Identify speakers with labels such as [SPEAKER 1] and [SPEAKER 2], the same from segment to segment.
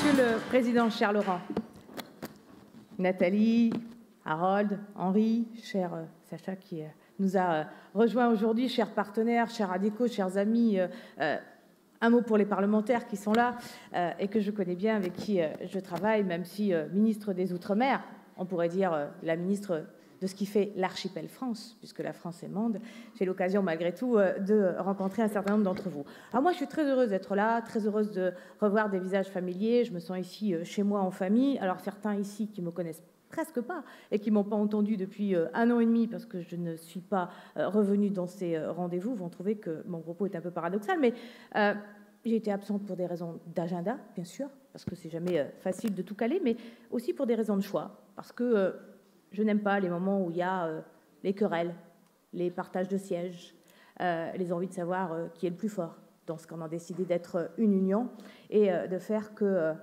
[SPEAKER 1] Monsieur le Président, cher Laurent, Nathalie, Harold, Henri, cher Sacha qui nous a rejoints aujourd'hui, chers partenaires, chers radicaux, chers amis, un mot pour les parlementaires qui sont là et que je connais bien, avec qui je travaille, même si ministre des Outre-mer, on pourrait dire la ministre de ce qui fait l'archipel France, puisque la France est monde, j'ai l'occasion malgré tout de rencontrer un certain nombre d'entre vous. Alors moi, je suis très heureuse d'être là, très heureuse de revoir des visages familiers. Je me sens ici chez moi en famille. Alors certains ici qui me connaissent presque pas et qui m'ont pas entendu depuis 1 an et demi parce que je ne suis pas revenue dans ces rendez-vous vont trouver que mon propos est un peu paradoxal, mais j'ai été absente pour des raisons d'agenda, bien sûr, parce que c'est jamais facile de tout caler, mais aussi pour des raisons de choix, parce que je n'aime pas les moments où il y a les querelles, les partages de sièges, les envies de savoir qui est le plus fort dans ce qu'on a décidé d'être une union et de faire que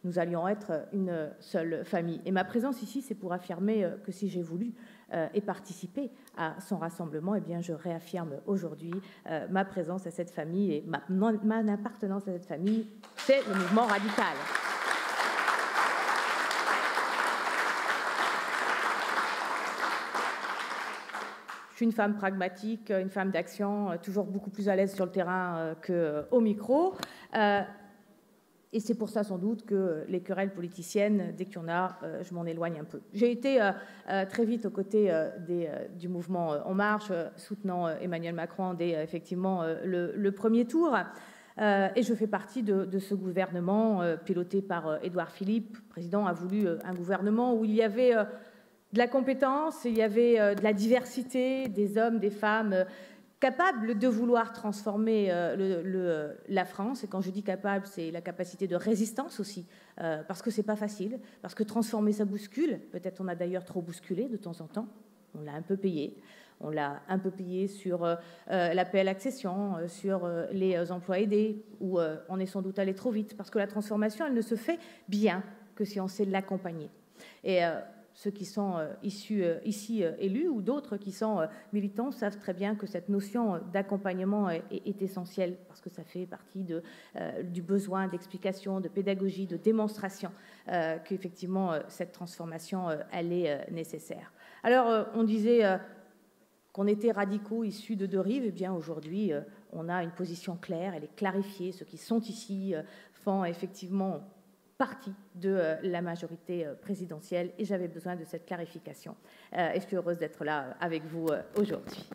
[SPEAKER 1] nous allions être une seule famille. Et ma présence ici, c'est pour affirmer que si j'ai voulu et participer à son rassemblement, eh bien, je réaffirme aujourd'hui ma présence à cette famille et ma appartenance à cette famille, c'est le mouvement radical. Je suis une femme pragmatique, une femme d'action, toujours beaucoup plus à l'aise sur le terrain qu'au micro. Et c'est pour ça, sans doute, que les querelles politiciennes, dès qu'il y en a, je m'en éloigne un peu. J'ai été très vite aux côtés du mouvement En Marche, soutenant Emmanuel Macron dès effectivement le premier tour. Et je fais partie de ce gouvernement piloté par Édouard Philippe. Le président a voulu un gouvernement où il y avait de la compétence, il y avait de la diversité, des hommes, des femmes capables de vouloir transformer la France. Et quand je dis capable, c'est la capacité de résistance aussi, parce que c'est pas facile, parce que transformer ça bouscule. Peut-être on a d'ailleurs trop bousculé de temps en temps. On l'a un peu payé. On l'a un peu payé sur l'APL accession, sur les emplois aidés, où on est sans doute allé trop vite, parce que la transformation, elle ne se fait bien que si on sait l'accompagner. Et ceux qui sont ici élus ou d'autres qui sont militants savent très bien que cette notion d'accompagnement est essentielle parce que ça fait partie du besoin d'explication, de pédagogie, de démonstration qu'effectivement cette transformation, elle est nécessaire. Alors, on disait qu'on était radicaux issus de deux rives. Eh bien, aujourd'hui, on a une position claire, elle est clarifiée. Ceux qui sont ici font effectivement partie de la majorité présidentielle et j'avais besoin de cette clarification. Et je suis heureuse d'être là avec vous aujourd'hui.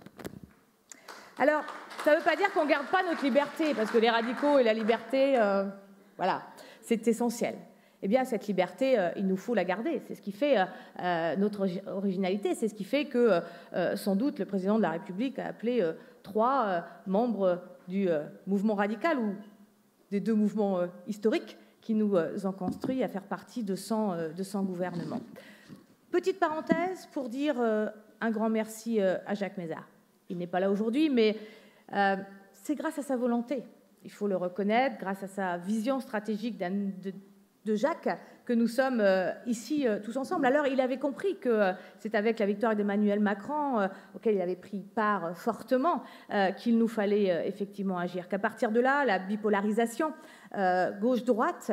[SPEAKER 1] Alors, ça ne veut pas dire qu'on ne garde pas notre liberté, parce que les radicaux et la liberté, voilà, c'est essentiel. Eh bien, cette liberté, il nous faut la garder. C'est ce qui fait notre originalité. C'est ce qui fait que, sans doute, le président de la République a appelé 3 membres du mouvement radical ou des 2 mouvements historiques qui nous ont construits à faire partie de son gouvernement. Petite parenthèse pour dire un grand merci à Jacques Mézard. Il n'est pas là aujourd'hui, mais c'est grâce à sa volonté, il faut le reconnaître, grâce à sa vision stratégique de Jacques que nous sommes ici tous ensemble. Alors, il avait compris que c'est avec la victoire d'Emmanuel Macron, auquel il avait pris part fortement, qu'il nous fallait effectivement agir. Qu'à partir de là, la bipolarisation gauche-droite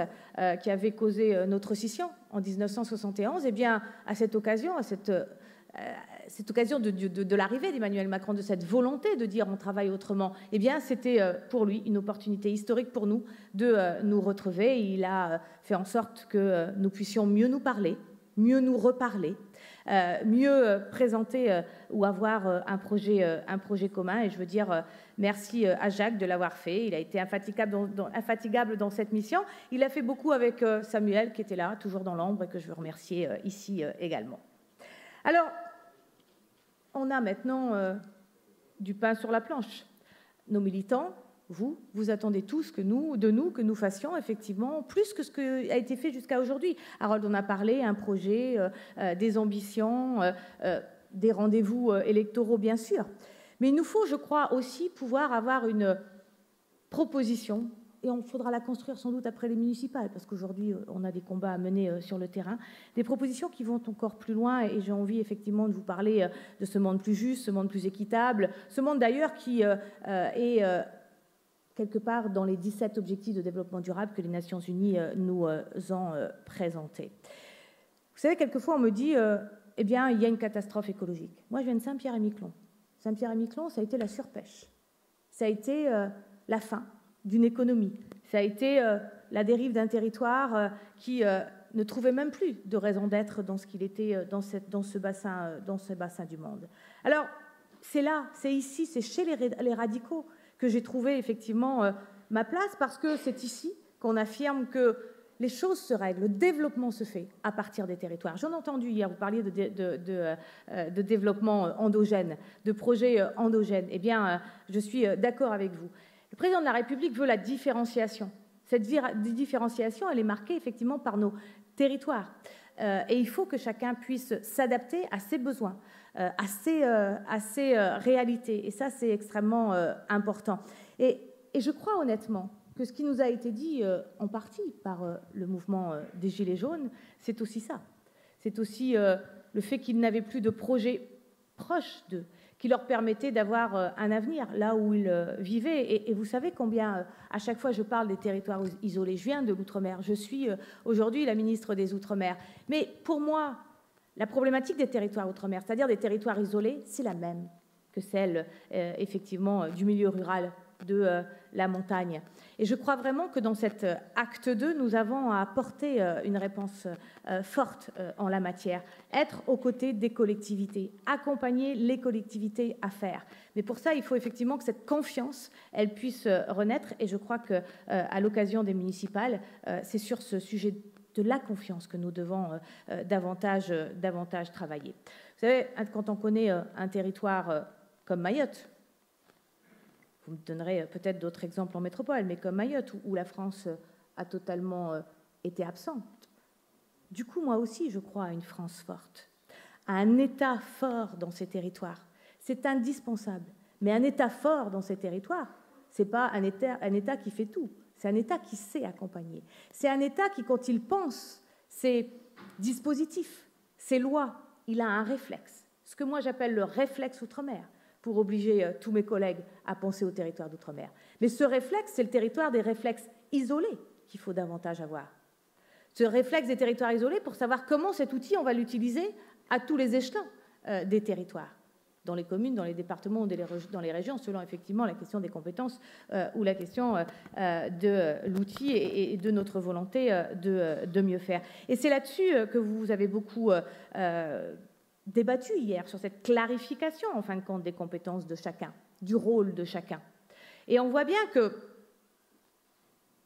[SPEAKER 1] qui avait causé notre scission en 1971, eh bien, à cette occasion, cette occasion de l'arrivée d'Emmanuel Macron, de cette volonté de dire on travaille autrement, eh bien, c'était pour lui une opportunité historique pour nous de nous retrouver. Il a fait en sorte que nous puissions mieux nous parler, mieux nous reparler, mieux présenter ou avoir un projet commun. Et je veux dire merci à Jacques de l'avoir fait. Il a été infatigable dans cette mission. Il a fait beaucoup avec Samuel, qui était là, toujours dans l'ombre, et que je veux remercier ici également. Alors, on a maintenant du pain sur la planche. Nos militants, vous attendez tous de nous que nous fassions effectivement plus que ce qui a été fait jusqu'à aujourd'hui. Harold en a parlé, un projet, des ambitions, des rendez-vous électoraux bien sûr. Mais il nous faut, je crois, aussi pouvoir avoir une proposition, et on faudra la construire sans doute après les municipales, parce qu'aujourd'hui, on a des combats à mener sur le terrain, des propositions qui vont encore plus loin, et j'ai envie effectivement de vous parler de ce monde plus juste, ce monde plus équitable, ce monde d'ailleurs qui est quelque part dans les 17 objectifs de développement durable que les Nations Unies nous ont présentés. Vous savez, quelquefois on me dit, eh bien, il y a une catastrophe écologique. Moi, je viens de Saint-Pierre-et-Miquelon. Saint-Pierre-et-Miquelon, ça a été la surpêche. Ça a été la fin d'une économie. Ça a été la dérive d'un territoire qui ne trouvait même plus de raison d'être dans ce qu'il était dans ce bassin du monde. Alors, c'est là, c'est ici, c'est chez les radicaux que j'ai trouvé effectivement ma place, parce que c'est ici qu'on affirme que les choses se règlent, le développement se fait à partir des territoires. J'en ai entendu hier, vous parliez de développement endogène, de projets endogènes. Eh bien, je suis d'accord avec vous. Le président de la République veut la différenciation. Cette différenciation, elle est marquée effectivement par nos territoires. Et il faut que chacun puisse s'adapter à ses besoins, à ses réalités. Et ça, c'est extrêmement important. Et je crois honnêtement que ce qui nous a été dit en partie par le mouvement des Gilets jaunes, c'est aussi ça. C'est aussi le fait qu'ils n'avaient plus de projet proche d'eux, qui leur permettait d'avoir un avenir là où ils vivaient. Et vous savez combien, à chaque fois, je parle des territoires isolés. Je viens de l'Outre-mer. Je suis aujourd'hui la ministre des Outre-mer. Mais pour moi, la problématique des territoires Outre-mer, c'est-à-dire des territoires isolés, c'est la même que celle, effectivement, du milieu rural, de la montagne. Et je crois vraiment que dans cet acte 2, nous avons à apporter une réponse forte en la matière, être aux côtés des collectivités, accompagner les collectivités à faire. Mais pour ça, il faut effectivement que cette confiance, elle puisse renaître. Et je crois qu'à l'occasion des municipales, c'est sur ce sujet de la confiance que nous devons davantage travailler. Vous savez, quand on connaît un territoire comme Mayotte, vous me donnerez peut-être d'autres exemples en métropole, mais comme Mayotte, où la France a totalement été absente. Du coup, moi aussi, je crois à une France forte, à un État fort dans ces territoires. C'est indispensable. Mais un État fort dans ces territoires, ce n'est pas un État qui fait tout. C'est un État qui sait accompagner. C'est un État qui, quand il pense ses dispositifs, ses lois, il a un réflexe. Ce que moi j'appelle le réflexe outre-mer, pour obliger tous mes collègues à penser au territoire d'outre-mer. Mais ce réflexe, c'est le territoire des réflexes isolés qu'il faut davantage avoir. Ce réflexe des territoires isolés pour savoir comment cet outil, on va l'utiliser à tous les échelons des territoires, dans les communes, dans les départements ou dans les régions, selon effectivement la question des compétences ou la question de l'outil et de notre volonté de mieux faire. Et c'est là-dessus que vous avez beaucoup débattu hier, sur cette clarification, en fin de compte, des compétences de chacun, du rôle de chacun. Et on voit bien que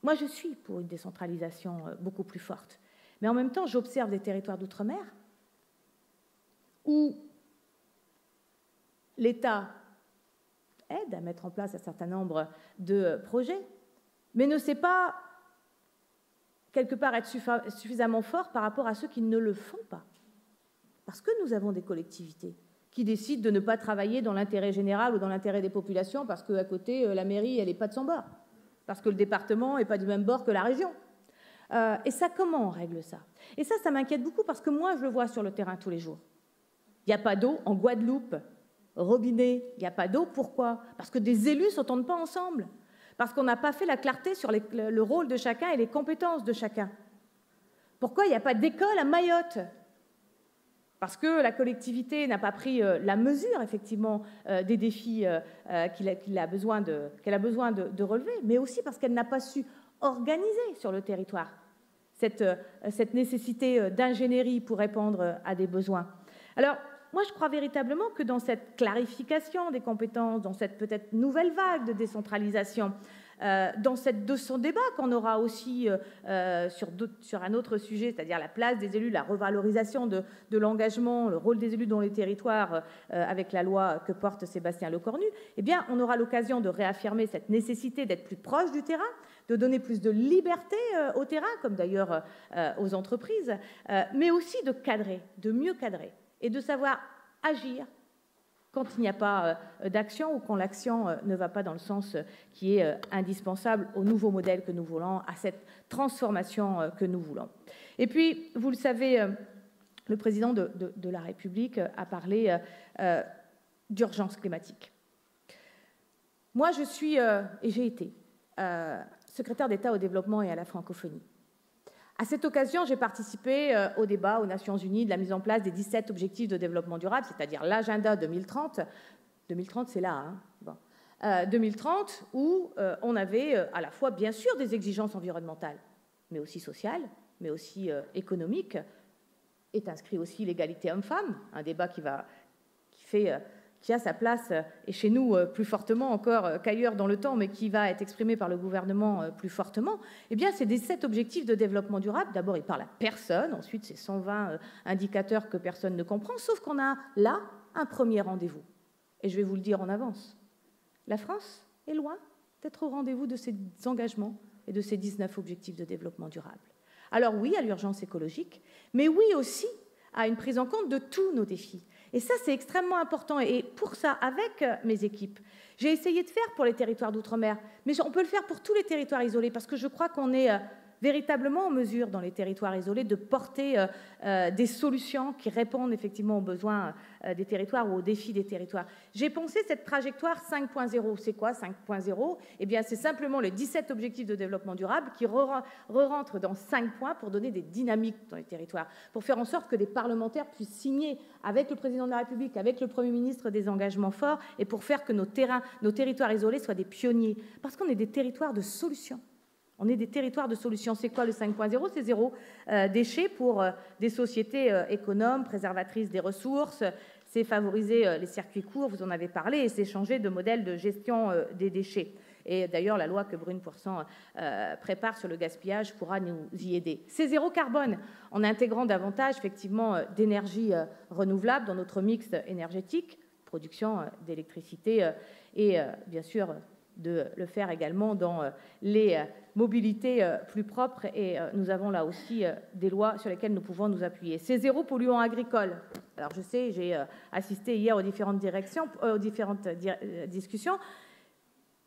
[SPEAKER 1] moi, je suis pour une décentralisation beaucoup plus forte. Mais en même temps, j'observe des territoires d'outre-mer où l'État aide à mettre en place un certain nombre de projets, mais ne sait pas, quelque part, être suffisamment fort par rapport à ceux qui ne le font pas. Parce que nous avons des collectivités qui décident de ne pas travailler dans l'intérêt général ou dans l'intérêt des populations parce qu'à côté, la mairie, elle n'est pas de son bord, parce que le département n'est pas du même bord que la région. Et ça, comment on règle ça? Et ça m'inquiète beaucoup parce que moi, je le vois sur le terrain tous les jours. Il n'y a pas d'eau en Guadeloupe, robinet, il n'y a pas d'eau. Pourquoi? Parce que des élus ne s'entendent pas ensemble, parce qu'on n'a pas fait la clarté sur le rôle de chacun et les compétences de chacun. Pourquoi il n'y a pas d'école à Mayotte? Parce que la collectivité n'a pas pris la mesure, effectivement, des défis qu'elle a besoin de relever, mais aussi parce qu'elle n'a pas su organiser sur le territoire cette nécessité d'ingénierie pour répondre à des besoins. Alors, moi, je crois véritablement que dans cette clarification des compétences, dans cette peut-être nouvelle vague de décentralisation, dans ce débat qu'on aura aussi sur un autre sujet, c'est-à-dire la place des élus, la revalorisation de l'engagement, le rôle des élus dans les territoires avec la loi que porte Sébastien Lecornu, eh bien, on aura l'occasion de réaffirmer cette nécessité d'être plus proche du terrain, de donner plus de liberté au terrain, comme d'ailleurs aux entreprises, mais aussi de cadrer, de mieux cadrer, et de savoir agir quand il n'y a pas d'action ou quand l'action ne va pas dans le sens qui est indispensable au nouveau modèle que nous voulons, à cette transformation que nous voulons. Et puis, vous le savez, le président de la République a parlé d'urgence climatique. Moi, je suis, et j'ai été secrétaire d'État au développement et à la francophonie. À cette occasion, j'ai participé au débat aux Nations Unies de la mise en place des 17 objectifs de développement durable, c'est-à-dire l'agenda 2030. 2030, c'est là, hein, bon. 2030, où on avait à la fois, bien sûr, des exigences environnementales, mais aussi sociales, mais aussi économiques. Est inscrit aussi l'égalité homme-femme, un débat qui a sa place, et chez nous plus fortement encore qu'ailleurs dans le temps, mais qui va être exprimé par le gouvernement plus fortement. Eh bien, c'est des 7 objectifs de développement durable. D'abord, il parle à personne. Ensuite, c'est 120 indicateurs que personne ne comprend, sauf qu'on a là un premier rendez-vous. Et je vais vous le dire en avance. La France est loin d'être au rendez-vous de ces engagements et de ces 19 objectifs de développement durable. Alors oui, à l'urgence écologique, mais oui aussi à une prise en compte de tous nos défis. Et ça, c'est extrêmement important. Et pour ça, avec mes équipes, j'ai essayé de faire pour les territoires d'outre-mer, mais on peut le faire pour tous les territoires isolés, parce que je crois qu'on est véritablement en mesure, dans les territoires isolés, de porter des solutions qui répondent effectivement aux besoins des territoires ou aux défis des territoires. J'ai pensé cette trajectoire 5.0. C'est quoi 5.0 ? Eh bien, c'est simplement les 17 objectifs de développement durable qui rentrent dans 5 points pour donner des dynamiques dans les territoires, pour faire en sorte que des parlementaires puissent signer avec le président de la République, avec le Premier ministre, des engagements forts, et pour faire que nos territoires isolés soient des pionniers, parce qu'on est des territoires de solutions. On est des territoires de solutions. C'est quoi le 5.0 ? C'est zéro déchet pour des sociétés économes, préservatrices des ressources. C'est favoriser les circuits courts, vous en avez parlé, et c'est changer de modèle de gestion des déchets. Et d'ailleurs, la loi que Brune Poirson prépare sur le gaspillage pourra nous y aider. C'est zéro carbone, en intégrant davantage effectivement d'énergie renouvelable dans notre mix énergétique, production d'électricité et bien sûr de le faire également dans les mobilités plus propres, et nous avons là aussi des lois sur lesquelles nous pouvons nous appuyer. C'est zéro polluant agricole. Alors je sais, j'ai assisté hier aux différentes discussions.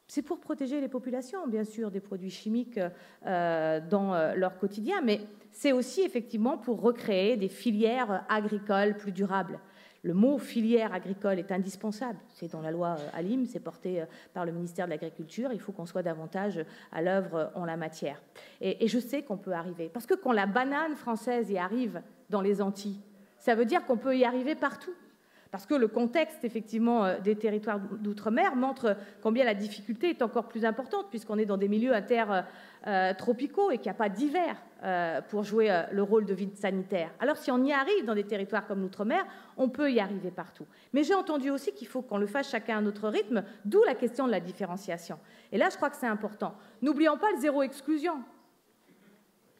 [SPEAKER 1] C'est pour protéger les populations, bien sûr, des produits chimiques dans leur quotidien, mais c'est aussi effectivement pour recréer des filières agricoles plus durables. Le mot filière agricole est indispensable. C'est dans la loi ALIM, c'est porté par le ministère de l'Agriculture. Il faut qu'on soit davantage à l'œuvre en la matière. Et je sais qu'on peut arriver. Parce que quand la banane française y arrive dans les Antilles, ça veut dire qu'on peut y arriver partout. Parce que le contexte, effectivement, des territoires d'outre-mer montre combien la difficulté est encore plus importante, puisqu'on est dans des milieux intertropicaux et qu'il n'y a pas d'hiver pour jouer le rôle de vide sanitaire. Alors, si on y arrive dans des territoires comme l'outre-mer, on peut y arriver partout. Mais j'ai entendu aussi qu'il faut qu'on le fasse chacun à notre rythme, d'où la question de la différenciation. Et là, je crois que c'est important. N'oublions pas le zéro exclusion.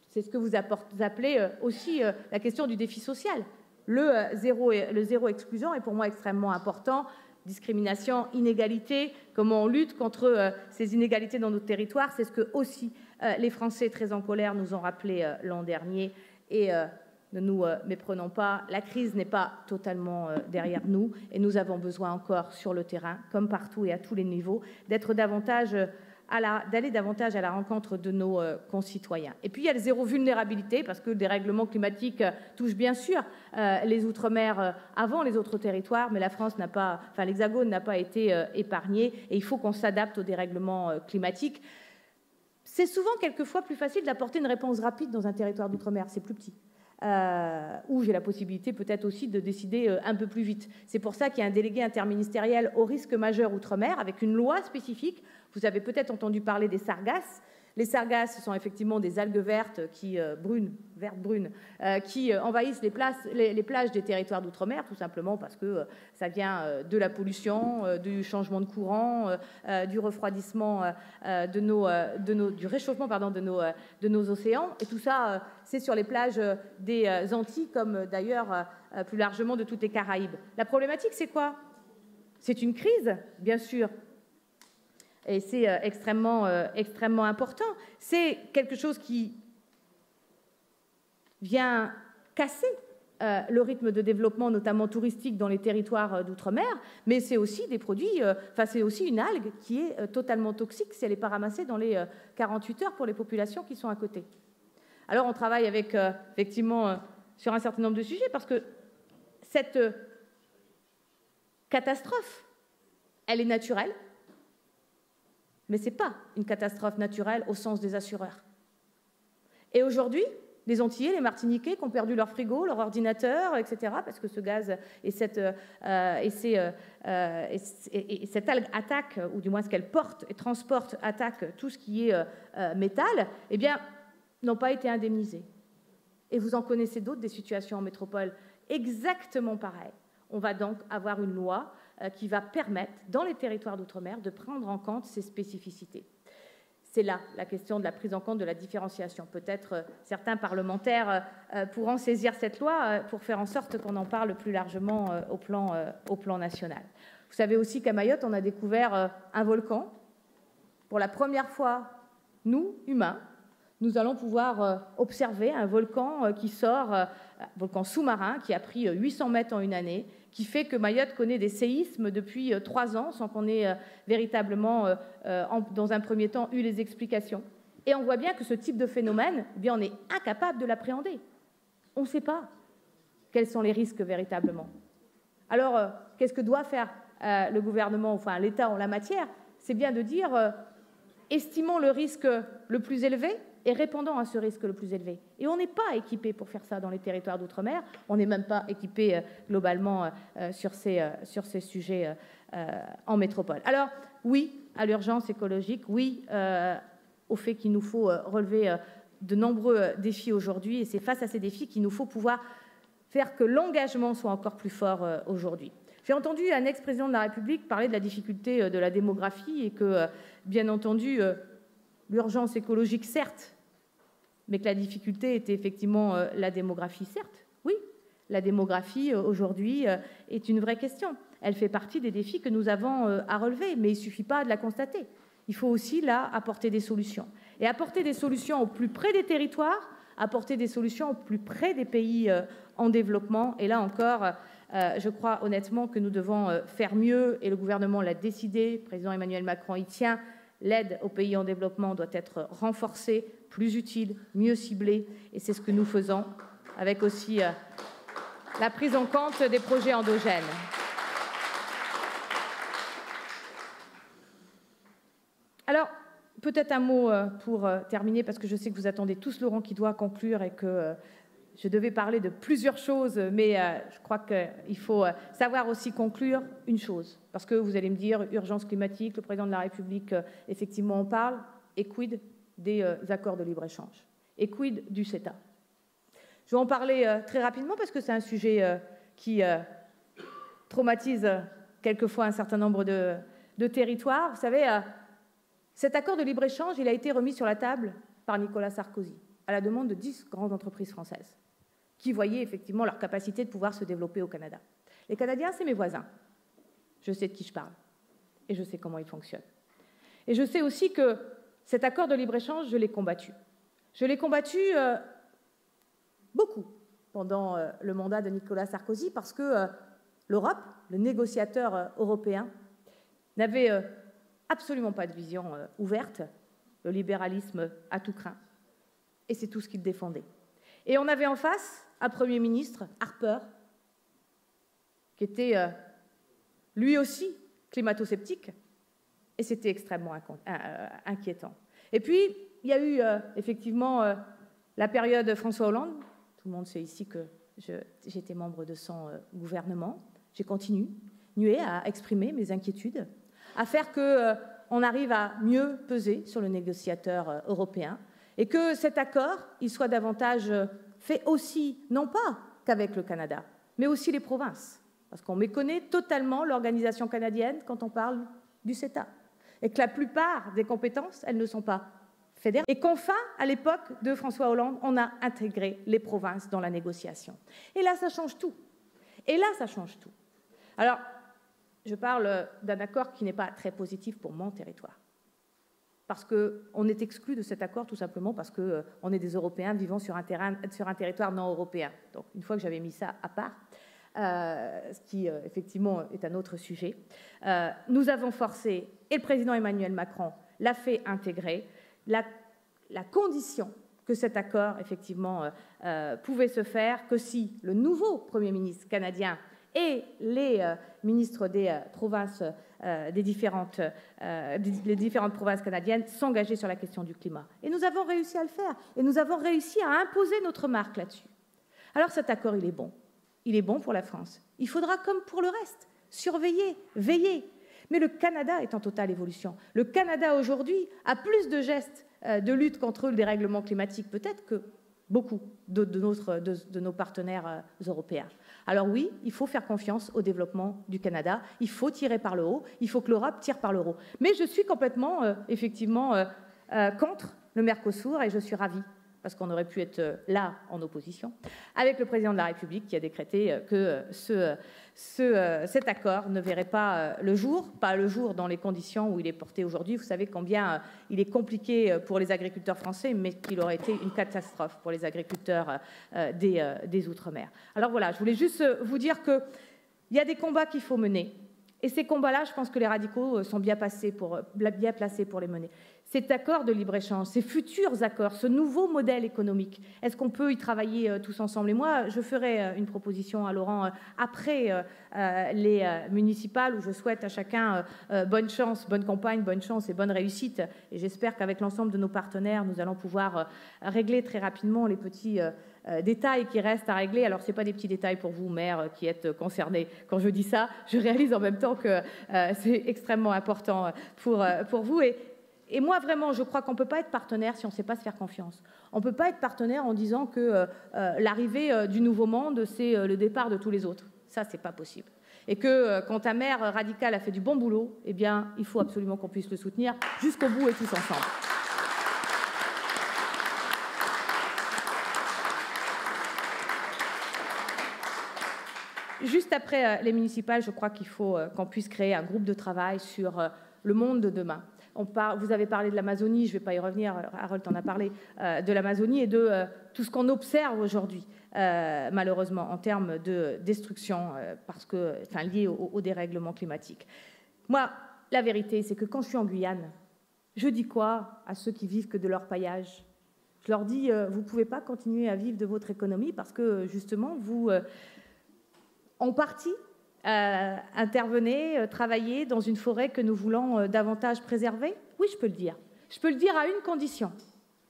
[SPEAKER 1] C'est ce que vous appelez aussi la question du défi social. Le zéro exclusion est pour moi extrêmement important. Discrimination, inégalité, comment on lutte contre ces inégalités dans notre territoire, c'est ce que aussi les Français très en colère nous ont rappelé l'an dernier. Et ne nous méprenons pas, la crise n'est pas totalement derrière nous, et nous avons besoin encore sur le terrain, comme partout et à tous les niveaux, d'aller davantage à la rencontre de nos concitoyens. Et puis il y a le zéro vulnérabilité, parce que le dérèglement climatique touche bien sûr les Outre-mer avant les autres territoires, mais la France n'a pas, enfin l'Hexagone n'a pas été épargné, et il faut qu'on s'adapte au dérèglement climatique. C'est souvent quelquefois plus facile d'apporter une réponse rapide dans un territoire d'Outre-mer, c'est plus petit. Où j'ai la possibilité peut-être aussi de décider un peu plus vite. C'est pour ça qu'il y a un délégué interministériel au risque majeur Outre-mer avec une loi spécifique. Vous avez peut-être entendu parler des sargasses. Les sargasses sont effectivement des algues vertes qui qui envahissent les plages des territoires d'outre-mer, tout simplement parce que ça vient de la pollution, du changement de courant, du refroidissement du réchauffement de nos océans. Et tout ça, c'est sur les plages des Antilles, comme d'ailleurs plus largement de toutes les Caraïbes. La problématique, c'est quoi? C'est une crise, bien sûr. Et c'est extrêmement important. C'est quelque chose qui vient casser le rythme de développement, notamment touristique, dans les territoires d'outre-mer, mais c'est aussi des produits, c'est aussi une algue qui est totalement toxique si elle n'est pas ramassée dans les 48 heures pour les populations qui sont à côté. Alors on travaille avec, effectivement, sur un certain nombre de sujets, parce que cette catastrophe, elle est naturelle. Mais ce n'est pas une catastrophe naturelle au sens des assureurs. Et aujourd'hui, les Antillais, les Martiniquais qui ont perdu leur frigo, leur ordinateur, etc., parce que ce gaz et cette algue attaque, ou du moins ce qu'elle porte et transporte, attaque tout ce qui est métal, eh bien, n'ont pas été indemnisés. Et vous en connaissez d'autres, des situations en métropole exactement pareilles. On va donc avoir une loi qui va permettre, dans les territoires d'outre-mer, de prendre en compte ces spécificités. C'est là la question de la prise en compte de la différenciation. Peut-être certains parlementaires pourront saisir cette loi pour faire en sorte qu'on en parle plus largement au plan national. Vous savez aussi qu'à Mayotte, on a découvert un volcan. Pour la première fois, nous, humains, nous allons pouvoir observer un volcan qui sort, un volcan sous-marin qui a pris 800 mètres en une année, qui fait que Mayotte connaît des séismes depuis 3 ans sans qu'on ait véritablement, dans un premier temps, eu les explications. Et on voit bien que ce type de phénomène, eh bien, on est incapable de l'appréhender. On ne sait pas quels sont les risques véritablement. Alors, qu'est-ce que doit faire le gouvernement, enfin l'État en la matière? C'est bien de dire, estimons le risque le plus élevé et répondant à ce risque le plus élevé. Et on n'est pas équipé pour faire ça dans les territoires d'outre-mer. On n'est même pas équipé globalement sur ces sujets en métropole. Alors, oui à l'urgence écologique, oui au fait qu'il nous faut relever de nombreux défis aujourd'hui. Et c'est face à ces défis qu'il nous faut pouvoir faire que l'engagement soit encore plus fort aujourd'hui. J'ai entendu un ex-président de la République parler de la difficulté de la démographie et que, bien entendu, l'urgence écologique, certes, mais que la difficulté était effectivement la démographie, certes. Oui, la démographie, aujourd'hui, est une vraie question. Elle fait partie des défis que nous avons à relever, mais il ne suffit pas de la constater. Il faut aussi, là, apporter des solutions. Et apporter des solutions au plus près des territoires, apporter des solutions au plus près des pays en développement. Et là encore, je crois honnêtement que nous devons faire mieux, et le gouvernement l'a décidé, le président Emmanuel Macron y tient. L'aide aux pays en développement doit être renforcée, plus utile, mieux ciblée, et c'est ce que nous faisons, avec aussi la prise en compte des projets endogènes. Alors, peut-être un mot pour terminer, parce que je sais que vous attendez tous Laurent qui doit conclure et que je devais parler de plusieurs choses, mais je crois qu'il faut savoir aussi conclure une chose. Parce que vous allez me dire, urgence climatique, le président de la République, effectivement, en parle, et quid des accords de libre-échange? Et quid du CETA? Je vais en parler très rapidement parce que c'est un sujet qui traumatise quelquefois un certain nombre de territoires. Vous savez, cet accord de libre-échange, il a été remis sur la table par Nicolas Sarkozy, à la demande de 10 grandes entreprises françaises, qui voyaient effectivement leur capacité de pouvoir se développer au Canada. Les Canadiens, c'est mes voisins. Je sais de qui je parle. Et je sais comment ils fonctionnent. Et je sais aussi que cet accord de libre-échange, je l'ai combattu. Je l'ai combattu beaucoup pendant le mandat de Nicolas Sarkozy parce que l'Europe, le négociateur européen, n'avait absolument pas de vision ouverte, le libéralisme à tout craint. Et c'est tout ce qu'il défendait. Et on avait en face un Premier ministre, Harper, qui était lui aussi climato-sceptique, et c'était extrêmement inquiétant. Et puis, il y a eu effectivement la période François Hollande. Tout le monde sait ici que j'étais membre de son gouvernement. J'ai continué à exprimer mes inquiétudes, à faire qu'on arrive à mieux peser sur le négociateur européen, et que cet accord, il soit davantage fait aussi, non pas qu'avec le Canada, mais aussi les provinces. Parce qu'on méconnaît totalement l'organisation canadienne quand on parle du CETA. Et que la plupart des compétences, elles ne sont pas fédérales. Et qu'enfin, à l'époque de François Hollande, on a intégré les provinces dans la négociation. Et là, ça change tout. Et là, ça change tout. Alors, je parle d'un accord qui n'est pas très positif pour mon territoire. Parce qu'on est exclu de cet accord tout simplement parce qu'on est des Européens vivant sur un territoire non européen. Donc, une fois que j'avais mis ça à part, ce qui effectivement est un autre sujet, nous avons forcé, et le président Emmanuel Macron l'a fait intégrer, la condition que cet accord effectivement pouvait se faire que si le nouveau Premier ministre canadien et les ministres des provinces, les différentes provinces canadiennes s'engager sur la question du climat. Et nous avons réussi à le faire. Et nous avons réussi à imposer notre marque là-dessus. Alors cet accord, il est bon. Il est bon pour la France. Il faudra, comme pour le reste, surveiller, veiller. Mais le Canada est en totale évolution. Le Canada, aujourd'hui, a plus de gestes de lutte contre le dérèglement climatique, peut-être que beaucoup de nos partenaires européens. Alors oui, il faut faire confiance au développement du Canada. Il faut tirer par le haut. Il faut que l'Europe tire par le haut. Mais je suis complètement, effectivement, contre le Mercosur et je suis ravie, parce qu'on aurait pu être là en opposition, avec le président de la République qui a décrété que cet accord ne verrait pas le jour dans les conditions où il est porté aujourd'hui. Vous savez combien il est compliqué pour les agriculteurs français, mais qu'il aurait été une catastrophe pour les agriculteurs des Outre-mer. Alors voilà, je voulais juste vous dire qu'il y a des combats qu'il faut mener. Et ces combats-là, je pense que les radicaux sont bien placés pour les mener. Cet accord de libre-échange, ces futurs accords, ce nouveau modèle économique, est-ce qu'on peut y travailler tous ensemble? Et moi, je ferai une proposition à Laurent après les municipales, où je souhaite à chacun bonne chance, bonne campagne, bonne chance et bonne réussite. Et j'espère qu'avec l'ensemble de nos partenaires, nous allons pouvoir régler très rapidement les petits détails qui restent à régler. Alors, ce n'est pas des petits détails pour vous, maires, qui êtes concernés. Quand je dis ça, je réalise en même temps que c'est extrêmement important pour vous. Et moi, vraiment, je crois qu'on ne peut pas être partenaire si on ne sait pas se faire confiance. On ne peut pas être partenaire en disant que l'arrivée du nouveau monde, c'est le départ de tous les autres. Ça, ce n'est pas possible. Et que quand ta mère radicale a fait du bon boulot, eh bien, il faut absolument qu'on puisse le soutenir jusqu'au bout et tous ensemble. Juste après les municipales, je crois qu'il faut qu'on puisse créer un groupe de travail sur le monde de demain. Vous avez parlé de l'Amazonie, je ne vais pas y revenir, Harold en a parlé, de l'Amazonie et de tout ce qu'on observe aujourd'hui, malheureusement, en termes de destruction liée au dérèglement climatique. Moi, la vérité, c'est que quand je suis en Guyane, je dis quoi à ceux qui vivent que de leur paillage? Je leur dis, vous ne pouvez pas continuer à vivre de votre économie parce que, justement, vous, en partie, intervenez, travaillez dans une forêt que nous voulons davantage préserver? Oui, je peux le dire. Je peux le dire à une condition.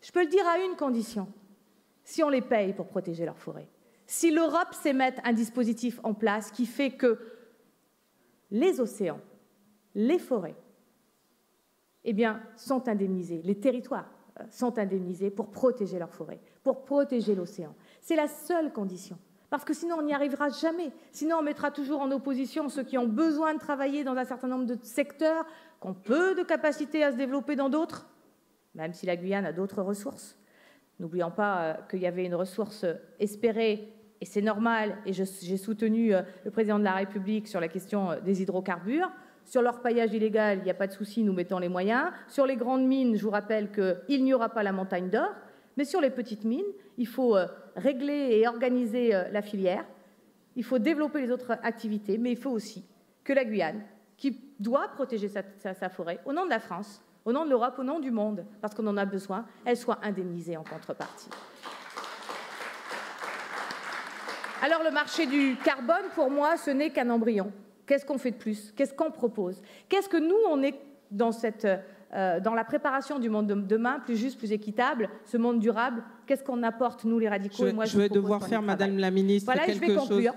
[SPEAKER 1] Je peux le dire à une condition. Si on les paye pour protéger leur forêt. Si l'Europe sait mettre un dispositif en place qui fait que les océans, les forêts, eh bien, sont indemnisés, les territoires sont indemnisés pour protéger leur forêt, pour protéger l'océan. C'est la seule condition. Parce que sinon, on n'y arrivera jamais. Sinon, on mettra toujours en opposition ceux qui ont besoin de travailler dans un certain nombre de secteurs, qui ont peu de capacité à se développer dans d'autres, même si la Guyane a d'autres ressources. N'oublions pas qu'il y avait une ressource espérée, et c'est normal, et j'ai soutenu le président de la République sur la question des hydrocarbures. Sur l'orpaillage illégal, il n'y a pas de souci, nous mettons les moyens. Sur les grandes mines, je vous rappelle qu'il n'y aura pas la montagne d'or. Mais sur les petites mines, il faut régler et organiser la filière. Il faut développer les autres activités, mais il faut aussi que la Guyane, qui doit protéger sa forêt, au nom de la France, au nom de l'Europe, au nom du monde, parce qu'on en a besoin, elle soit indemnisée en contrepartie. Alors le marché du carbone, pour moi, ce n'est qu'un embryon. Qu'est-ce qu'on fait de plus? Qu'est-ce qu'on propose? Qu'est-ce que nous, on est dans la préparation du monde de demain, plus juste, plus équitable, ce monde durable? Qu'est-ce qu'on apporte, nous, les radicaux?
[SPEAKER 2] Je vais devoir faire, Madame la Ministre,
[SPEAKER 1] voilà,
[SPEAKER 2] quelque chose.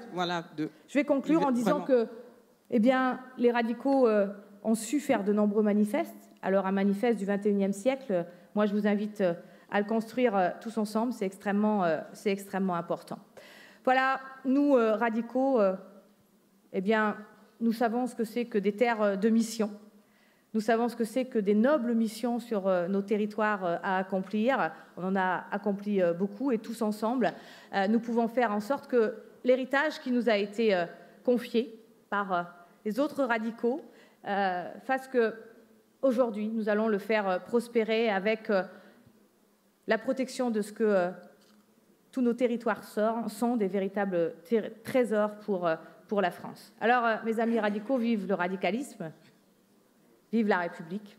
[SPEAKER 1] Je vais conclure en disant que les radicaux ont su faire de nombreux manifestes. Alors, un manifeste du XXIe siècle, moi, je vous invite à le construire tous ensemble. C'est extrêmement important. Voilà, nous, radicaux, nous savons ce que c'est que des terres de mission. Nous savons ce que c'est que des nobles missions sur nos territoires à accomplir. On en a accompli beaucoup et tous ensemble, nous pouvons faire en sorte que l'héritage qui nous a été confié par les autres radicaux fasse qu'aujourd'hui, nous allons le faire prospérer avec la protection de ce que tous nos territoires sont des véritables trésors pour la France. Alors, mes amis radicaux, vive le radicalisme! Vive la République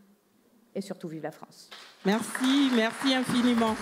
[SPEAKER 1] et surtout vive la France.
[SPEAKER 2] Merci infiniment.